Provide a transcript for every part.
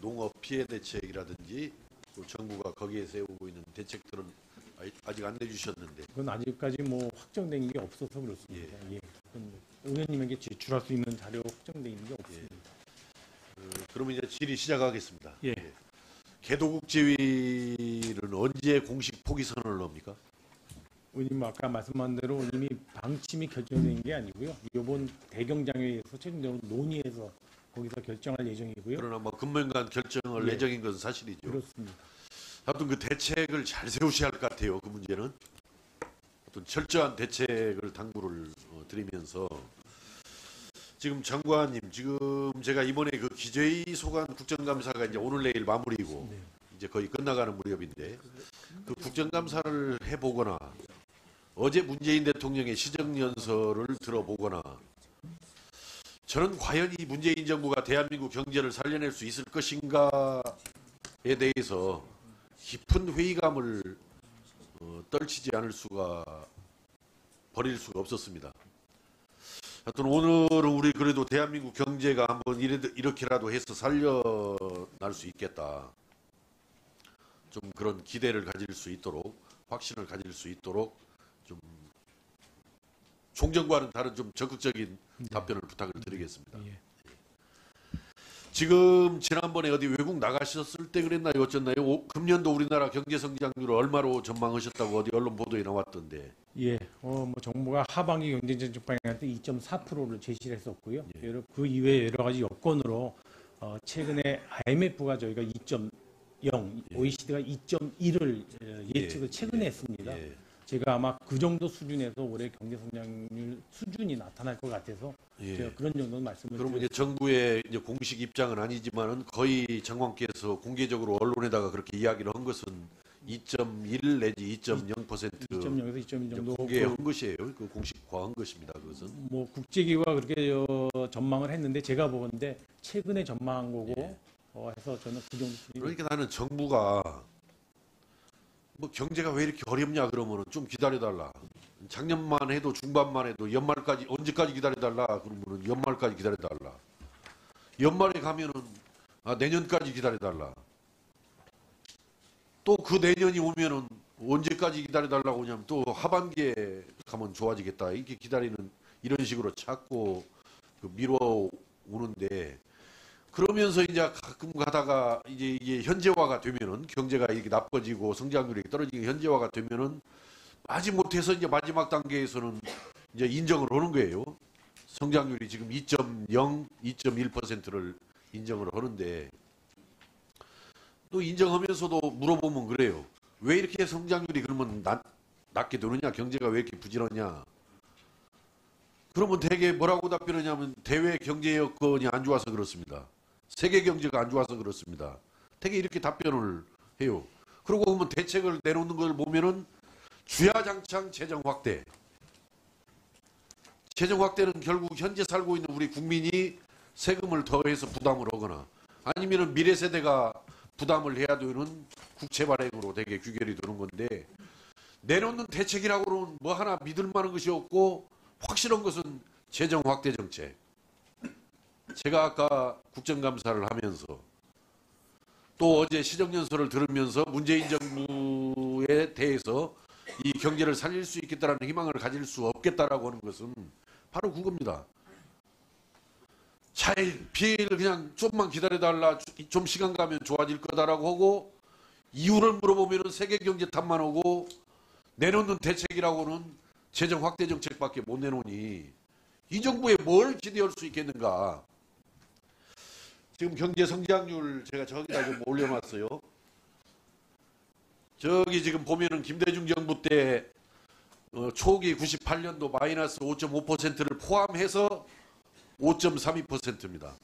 농업 피해 대책이라든지 또 정부가 거기에 세우고 있는 대책들은 아직 안 내주셨는데. 그건 아직까지 뭐 확정된 게 없어서 그렇습니다. 예. 그건 의원님에게 제출할 수 있는 자료 확정된 게 없습니다. 그러면 이제 질의 시작하겠습니다. 예. 개도국 지위는 언제 공식 포기 선언을 합니까? 의원님 아까 말씀한 대로 이미 방침이 결정된 게 아니고요. 이번 대경장회에서 최종적으로 논의해서 거기서 결정할 예정이고요. 그러나 뭐 금년간 결정을 예. 예정인 것은 사실이죠. 그렇습니다. 하여튼 그 대책을 잘 세우셔야 할 것 같아요. 그 문제는. 어떤 철저한 대책을 당부를 드리면서 지금 장관님, 지금 제가 이번에 그 기재위 소관 국정감사가 이제 오늘 내일 마무리고 네. 이제 거의 끝나가는 무렵인데 그 국정감사를 해보거나 어제 문재인 대통령의 시정연설을 들어보거나 저는 과연 이 문재인 정부가 대한민국 경제를 살려낼 수 있을 것인가에 대해서 깊은 회의감을 떨치지 않을 수가 버릴 수가 없었습니다. 하여튼 오늘은 우리 그래도 대한민국 경제가 한번 이렇게라도 해서 살려날 수 있겠다. 좀 그런 기대를 가질 수 있도록, 확신을 가질 수 있도록 좀 총정과는 다른 좀 적극적인 답변을 부탁을 드리겠습니다. 예. 지금 지난번에 어디 외국 나가셨을 때 그랬나요? 어쨌나요? 금년도 우리나라 경제 성장률을 얼마로 전망하셨다고 어디 언론 보도에 나왔던데. 예, 뭐 정부가 하반기 경제정책 방향 때 2.4%를 제시를 했었고요. 예. 그 이외에 여러 가지 여건으로 최근에 IMF가 저희가 2.0, OECD가 2.1을 예측을 최근에 했습니다. 예. 제가 아마 그 정도 수준에서 올해 경제 성장률 수준이 나타날 것 같아서 예. 제가 그런 정도는 말씀을 그러면 이제 드렸습니다. 정부의 이제 공식 입장은 아니지만은 거의 장관께서 공개적으로 언론에다가 그렇게 이야기를 한 것은 2.1 내지 2.0% 2.0에서 2.1 정도 공개한 것이에요. 그 공식화한 것입니다. 그것은. 뭐 국제기구가 그렇게 전망을 했는데 제가 보건데 최근에 전망한 거고 예. 해서 저는 그 정도 수준이 그러니까 나는 정부가 뭐 경제가 왜 이렇게 어렵냐 그러면은 좀 기다려달라. 작년만 해도 중반만 해도 연말까지 언제까지 기다려달라 그러면은 연말까지 기다려달라. 연말에 가면은 내년까지 기다려달라. 또 그 내년이 오면은 언제까지 기다려달라고 하냐면 또 하반기에 가면 좋아지겠다. 이렇게 기다리는 이런 식으로 자꾸 미뤄오는데 그러면서 이제 가끔 가다가 이제 이게 현재화가 되면은 경제가 이렇게 나빠지고 성장률이 떨어지게 현재화가 되면은 마지못해서 이제 마지막 단계에서는 이제 인정을 하는 거예요. 성장률이 지금 2.0, 2.1%를 인정을 하는데 또 인정하면서도 물어보면 그래요. 왜 이렇게 성장률이 그러면 낮게 되느냐? 경제가 왜 이렇게 부진하냐? 그러면 대개 뭐라고 답변하냐면 대외 경제 여건이 안 좋아서 그렇습니다. 세계 경제가 안 좋아서 그렇습니다. 되게 이렇게 답변을 해요. 그러고 보면 대책을 내놓는 걸 보면은 주야장창 재정 확대. 재정 확대는 결국 현재 살고 있는 우리 국민이 세금을 더해서 부담을 하거나 아니면은 미래 세대가 부담을 해야 되는 국채 발행으로 되게 규결이 되는 건데 내놓는 대책이라고는 뭐 하나 믿을 만한 것이 없고 확실한 것은 재정 확대 정책. 제가 아까 국정감사를 하면서 또 어제 시정연설을 들으면서 문재인 정부에 대해서 이 경제를 살릴 수 있겠다라는 희망을 가질 수 없겠다라고 하는 것은 바로 그겁니다. 차일피일 그냥 좀만 기다려달라, 좀 시간 가면 좋아질 거다라고 하고 이유를 물어보면 세계 경제 탓만 하고 내놓는 대책이라고는 재정 확대 정책밖에 못 내놓으니 이 정부에 뭘 기대할 수 있겠는가. 지금 경제 성장률 제가 저기다 좀 올려놨어요. 저기 지금 보면은 김대중 정부 때 초기 98년도 마이너스 5.5%를 포함해서 5.32%입니다.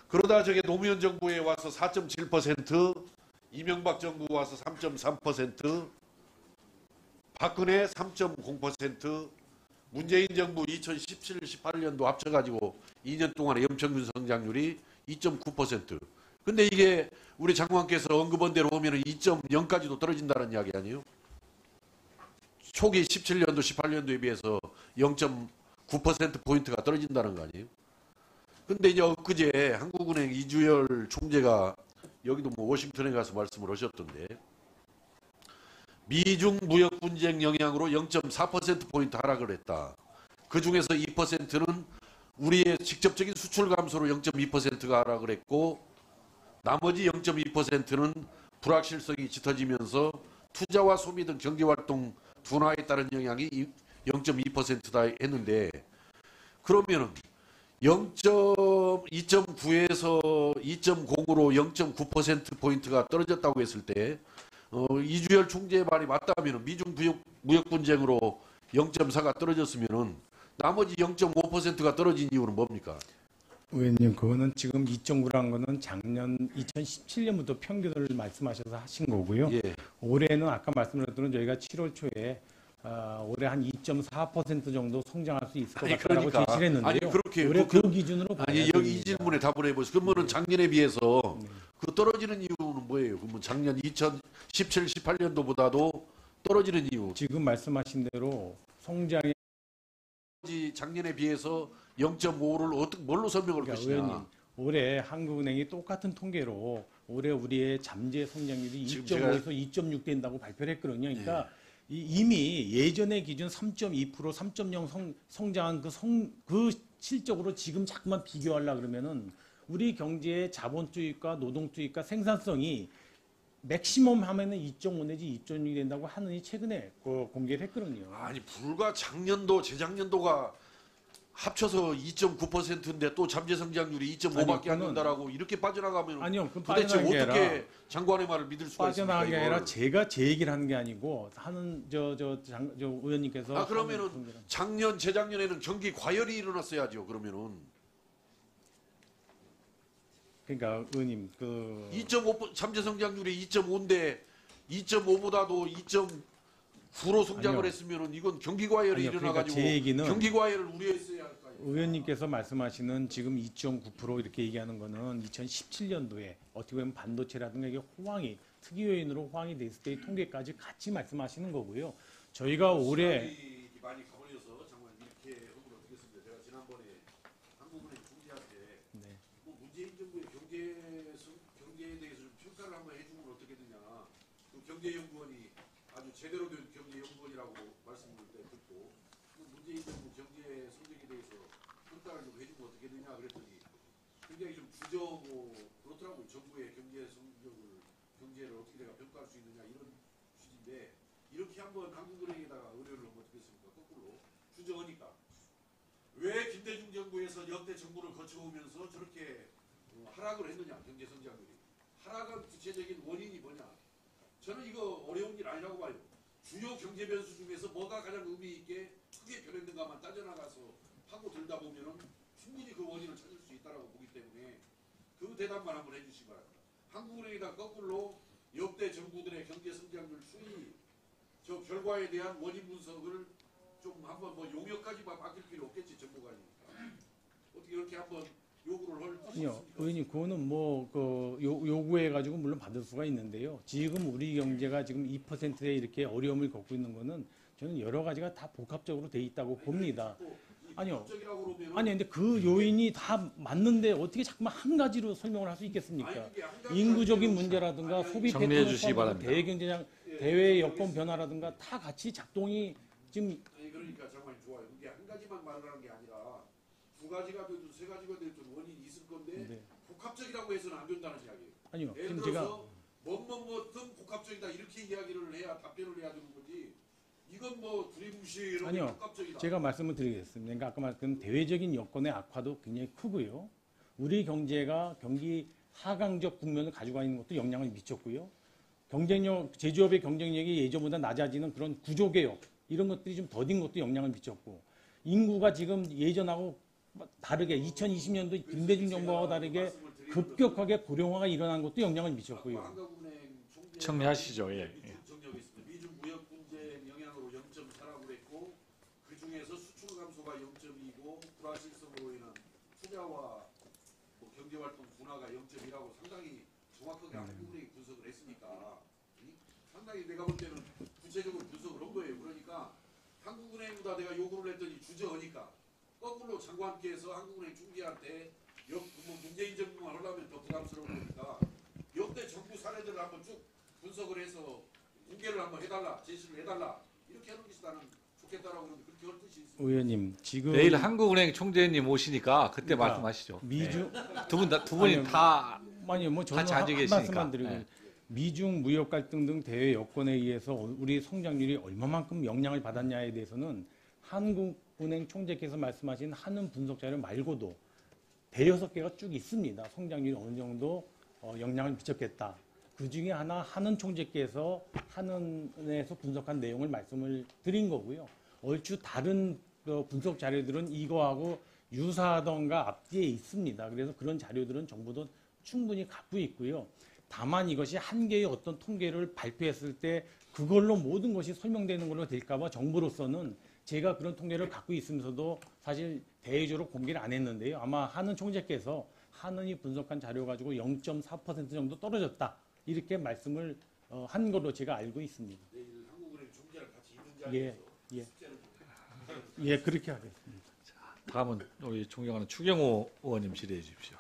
그러다 저게 노무현 정부에 와서 4.7%, 이명박 정부 와서 3.3%, 박근혜 3.0%, 문재인 정부 2017, 18년도 합쳐가지고 2년 동안의 연평균 성장률이 2.9%. 근데 이게 우리 장관께서 언급한 대로 보면 2.0까지도 떨어진다는 이야기 아니에요? 초기 17년도, 18년도에 비해서 0.9%포인트가 떨어진다는 거 아니에요? 근데 이제 엊그제 한국은행 이주열 총재가 여기도 뭐 워싱턴에 가서 말씀을 하셨던데 미중 무역 분쟁 영향으로 0.4%포인트 하락을 했다. 그 중에서 2%는 우리의 직접적인 수출 감소로 0.2%가 하락을 했고 나머지 0.2%는 불확실성이 짙어지면서 투자와 소비 등 경제활동 둔화에 따른 영향이 0.2%다 했는데 그러면은 2.9에서 2.0으로 0.9%포인트가 떨어졌다고 했을 때 이주열 총재의 말이 맞다면 미중 무역 분쟁으로 0.4가 떨어졌으면 나머지 0.5%가 떨어진 이유는 뭡니까? 의원님, 그거는 지금 2.9란 거는 작년 2017년부터 평균을 말씀하셔서 하신 거고요. 예. 올해는 아까 말씀드렸던 저희가 7월 초에 올해 한 2.4% 정도 성장할 수 있을 것 아니, 같다라고 그러니까. 제시를 했는데요. 아니, 그렇게 올해 그 기준으로 봐야 아니 여기 이 됩니다. 질문에 답을 해보세요. 그러면 작년에 비해서 그 떨어지는 이유는 뭐예요? 그러면 작년 2017, 18년도보다도 떨어지는 이유. 지금 말씀하신 대로 성장의 작년에 비해서 0.5를 어떻게 뭘로 설명할 그러니까 것이냐? 의원님, 올해 한국은행이 똑같은 통계로 올해 우리의 잠재 성장률이 지금 2.5에서 2.6 된다고 발표를 했거든요. 그러니까 이미 예전의 기준 3.2%, 3.0 성장한 그 실적으로 지금 자꾸만 비교하려 그러면은 우리 경제의 자본주의과 노동주의과 생산성이 맥시멈 하면은 2.5 내지 2.6이 된다고 하느니 최근에 공개를 했거든요. 아니 불과 작년도 재작년도가 합쳐서 2.9%인데 또 잠재 성장률이 2.5밖에 안 그거는- 된다라고 이렇게 빠져나가면 아니요, 그 도대체 빠져나간 게 어떻게 아니라 장관의 말을 믿을 수가 있습니까? 빠져나간 게 아니라 이걸? 제가 제 얘기를 하는 게 아니고 하는 저 의원님께서 아 그러면은 하는 통계를- 작년 재작년에는 경기 과열이 일어났어야죠. 그러면은 그러니까 의원님 그 2.5 잠재 성장률이 2.5인데 2.5보다도 2.9로 성장을 아니요. 했으면은 이건 경기 과열이 아니요, 그러니까 일어나가지고 제 얘기는 경기 과열을 우려했어야 할까요? 의원님께서 말씀하시는 지금 2.9% 이렇게 얘기하는 거는 2017년도에 어떻게 보면 반도체라든가 이게 호황이 특이 요인으로 호황이 됐을 때의 통계까지 같이 말씀하시는 거고요. 저희가 올해 시간이 많이 가버려서 정말 이렇게 하면 어떻겠습니까? 제가 지난번에 한국은행 총재한테 네. 뭐 문재인 정부의 경제에 대해서 좀 평가를 한번 해주면 어떻겠느냐. 그 경제연구원이 아주 제대로 된 경제연구원이라고 말씀을 듣고 그 문재인 정부 경제 성적에 대해서 평가를 좀 해주면 어떻겠느냐 그랬더니 굉장히 좀 주저하고 그렇더라고요. 정부의 경제를 어떻게 내가 평가할 수 있느냐 이런 취지인데 이렇게 한번 한국은행에다가 의뢰를 하면 어떻겠습니까? 거꾸로 주저하니까 왜 김대중 정부에서 역대 정부를 거쳐오면서 저렇게 하락을 했느냐 경제 성장률이 하락한 구체적인 원인이 뭐냐 저는 이거 어려운 일 아니라고 봐요. 주요 경제 변수 중에서 뭐가 가장 의미 있게 크게 변했는가만 따져나가서 파고 들다 보면은 충분히 그 원인을 찾을 수 있다라고 보기 때문에 그 대답만 한번 해주시기 바랍니다. 한국은행에다 거꾸로 역대 정부들의 경제 성장률 추이 저 결과에 대한 원인 분석을 좀 한번 뭐 용역까지만 맡길 필요 없겠지 정부관이니까 어떻게 이렇게 한번 요구를 할 뜻이 아니요, 있습니까? 의원님 그거는 뭐 요구해 가지고 물론 받을 수가 있는데요. 지금 우리 경제가 지금 2%에 이렇게 어려움을 겪고 있는 거는 저는 여러 가지가 다 복합적으로 돼 있다고 봅니다. 아니요. 법적이라고 그러면은 아니 근데 그 요인이 다 맞는데 어떻게 자꾸만 한 가지로 설명을 할 수 있겠습니까? 아니, 이게 한 가지 인구적인 아니에요. 문제라든가 아니, 아니, 소비 정리해 패턴을 주시기 포함해서 바랍니다. 대경제장 대외 여건 변화라든가 다 같이 작동이 지금 아니 그러니까 장관님 좋아요. 이게 한 가지만 말을 하는 게 아니라 두 가지가 되든 세 가지가 되든 원인이 있을 건데 네. 복합적이라고 해서는 안 된다는 이야기예요. 아니요. 예를 지금 제가 들어서 뭐든 복합적이다 이렇게 이야기를 해야 답변을 해야 되는 거지. 이건 뭐 두리뭉실하고 아니요. 복합적이다. 제가 말씀을 드리겠습니다. 그러니까 아까 말씀 대외적인 여건의 악화도 굉장히 크고요. 우리 경제가 경기 하강적 국면을 가지고 있는 것도 영향을 미쳤고요. 경쟁력, 제조업의 경쟁력이 예전보다 낮아지는 그런 구조개혁 이런 것들이 좀 더딘 것도 영향을 미쳤고 인구가 지금 예전하고 다르게 2020년도 김대중 정부와 다르게 급격하게 고령화가 일어난 것도 영향을 미쳤고요. 한국은행 총재 정리하시죠. 예. 정리하겠습니다. 미중 무역 분쟁 영향으로 0.4라고 그랬고 그 중에서 수출 감소가 0.2고 불확실성으로 인한 투자와 뭐 경제활동 둔화가 0.2라고 상당히 정확하게 한국은행이 분석을 했으니까 상당히 내가 볼 때는 구체적으로 분석을 한 거예요. 그러니까 한국은행보다 내가 요구를 했더니 주저하니까 거꾸로 장관께서 한국은행 총재한테 뭐 문재인 정부만 하려면 더 부담스러우니까 역대 정부 사례들을 한번 쭉 분석을 해서 공개를 한번 해달라, 제시를 해달라 이렇게 하는 것이 나는 좋겠다라고 그러는데 그렇게 할 뜻이 있습니다. 의원님 지금 내일 한국은행 총재님 오시니까 그때 그러니까 말씀하시죠. 미중 두 분이 아니요. 다 아니 뭐 저는 같이 앉아 한 계시니까. 말씀만 드리고 네. 미중 무역 갈등 등 대외 여건에 의해서 우리 성장률이 얼마만큼 영향을 받았냐에 대해서는 한국은행 총재께서 말씀하신 한은 분석 자료 말고도 대여섯 개가 쭉 있습니다. 성장률이 어느 정도 영향을 미쳤겠다. 그 중에 하나 한은 총재께서 한은에서 분석한 내용을 말씀을 드린 거고요. 얼추 다른 분석 자료들은 이거하고 유사하던가 앞뒤에 있습니다. 그래서 그런 자료들은 정부도 충분히 갖고 있고요. 다만 이것이 한 개의 어떤 통계를 발표했을 때 그걸로 모든 것이 설명되는 걸로 될까봐 정부로서는 제가 그런 통계를 갖고 있으면서도 사실 대외적으로 공개를 안 했는데요. 아마 한은 총재께서 한은이 분석한 자료 가지고 0.4% 정도 떨어졌다. 이렇게 말씀을 한 걸로 제가 알고 있습니다. 내일 한국은행 총재랑 같이 있는 예, 자리에서 예. 숙제를 좀 예, 그렇게 하겠습니다. 다음은 우리 존경하는 추경호 의원님 질의해 주십시오.